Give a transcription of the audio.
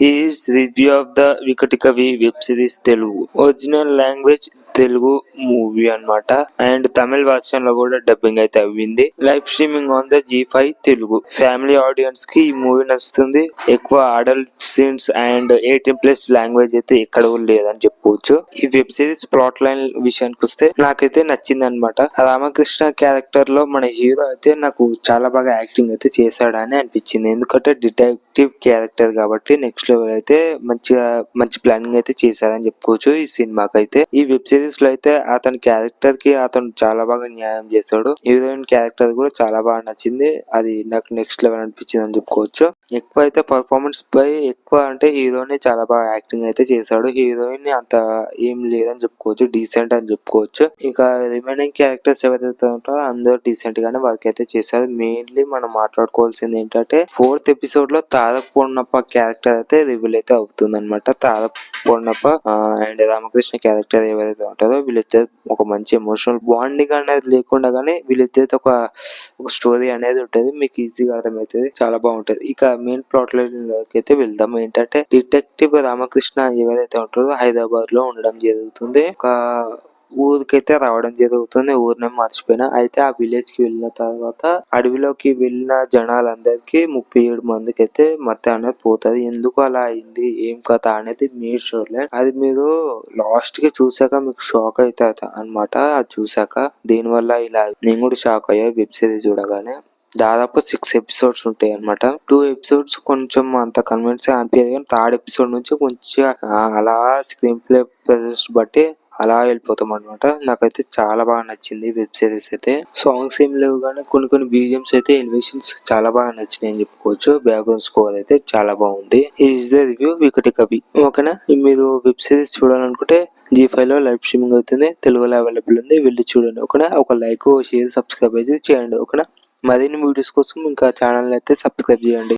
Is review of the Vikata Kavi web series Telugu. Original language Telugu movie అన్నమాట. And Tamil version లో కూడా dubbing అయితే అవ్వింది. Live streaming on the G5 Telugu. Family audience కి ఈ మూవీ నచ్చుతుంది. ఎక్కువ అడల్ట్ సీన్స్ అండ్ 18+ లాంగ్వేజ్ అయితే ఎక్కడ కూడా లేదని చెప్పుకోవచ్చు. ఈ వెబ్ సిరీస్ ప్లాట్ లైన్ విషయానికి వస్తే నాకైతే నచ్చింది అనమాట. రామకృష్ణ క్యారెక్టర్ లో మన హీరో అయితే నాకు చాలా బాగా యాక్టింగ్ అయితే చేశాడని అనిపించింది. ఎందుకంటే డిటెక్టివ్ క్యారెక్టర్ కాబట్టి నెక్స్ట్ లెవెల్ అయితే మంచి ప్లానింగ్ అయితే చేశారని చెప్పుకోవచ్చు ఈ సినిమాకి అయితే. ఈ వెబ్ సిరీస్ లో అయితే అతని క్యారెక్టర్ కి అతను చాలా బాగా న్యాయం చేశాడు. హీరోయిన్ క్యారెక్టర్ కూడా చాలా బాగా నచ్చింది. అది నాకు నెక్స్ట్ లెవెల్ అనిపించింది అని చెప్పుకోవచ్చు. ఎక్కువ అయితే పర్ఫార్మెన్స్ పై ఎక్కువ అంటే హీరోని చాలా బాగా యాక్టింగ్ అయితే చేశాడు. హీరోయిన్ అంత ఏం లేదని చెప్పుకోవచ్చు, డీసెంట్ అని చెప్పుకోవచ్చు. ఇంకా రిమైనింగ్ క్యారెక్టర్స్ ఎవరైతే ఉంటారో అందరూ డీసెంట్ గానే వర్క్ అయితే చేశారు. మెయిన్లీ మనం మాట్లాడుకోవాల్సింది ఏంటంటే 4th ఎపిసోడ్ లో తారక్ పూర్ణప్ప క్యారెక్టర్ అయితే రివీల్ అయితే అవుతుంది అనమాట. తారక్ పూర్ణప్ప అండ్ రామకృష్ణ క్యారెక్టర్ ఎవరైతే ఉంటారో వీళ్ళిద్దరు ఒక మంచి ఎమోషనల్ బాండింగ్ అనేది లేకుండా గానీ వీళ్ళిద్దరితో ఒక స్టోరీ అనేది ఉంటది. మీకు ఈజీగా అర్థమవుతుంది, చాలా బాగుంటది. ఇక మెయిన్ ప్లాట్ లైన్ అయితే వెళ్దాం. ఏంటంటే డిటెక్టివ్ రామకృష్ణ ఎవరైతే ఉంటారో హైదరాబాద్ లో ఉండడం జరుగుతుంది. ఒక ఊరికైతే రావడం జరుగుతుంది. ఊరిని మర్చిపోయినా అయితే ఆ విలేజ్ కి వెళ్ళిన తర్వాత అడవిలోకి వెళ్ళిన జనాలందరికి 37 మందికి అయితే మత్తు అనేది పోతుంది. ఎందుకు అలా అయింది, ఏం కథ అనేది మీరు చూడలేదు. అది మీరు లాస్ట్ కి చూసాక మీకు షాక్ అవుతుంది అనమాట. అది చూసాక దీని వల్ల ఇలా నేను కూడా షాక్ అయ్యా వెబ్ సిరీస్ చూడగానే. దాదాపు 6 ఎపిసోడ్స్ ఉంటాయి అనమాట. 2 ఎపిసోడ్స్ కొంచెం అంత కన్విన్స్ అనిపించదు కానీ 3rd ఎపిసోడ్ నుంచి కొంచెం అలా స్క్రీన్ ప్లే ప్రాసెస్ బట్టి అలా వెళ్ళిపోతాం అనమాట. నాకైతే చాలా బాగా నచ్చింది వెబ్ సిరీస్ అయితే. సాంగ్స్ ఏం లేవు కానీ కొన్ని బీజిఎమ్స్ అయితే ఎలివేషన్స్ చాలా బాగా నచ్చినాయి అని చెప్పుకోవచ్చు. బ్యాక్గ్రౌండ్ స్కోర్ అయితే చాలా బాగుంది. ఈజ్ ద రివ్యూ వికటి కవి. ఓకేనా, మీరు వెబ్ సిరీస్ చూడాలనుకుంటే G5 లో లైవ్ స్ట్రీమింగ్ అవుతుంది. తెలుగులో అవైలబుల్ ఉంది, వెళ్ళి చూడండి. ఓకేనా, ఒక లైక్, షేర్, సబ్స్క్రైబ్ అయితే చేయండి. ఓకేనా, మరిన్ని వీడియోస్ కోసం ఇంకా ఛానల్ అయితే సబ్స్క్రైబ్ చేయండి.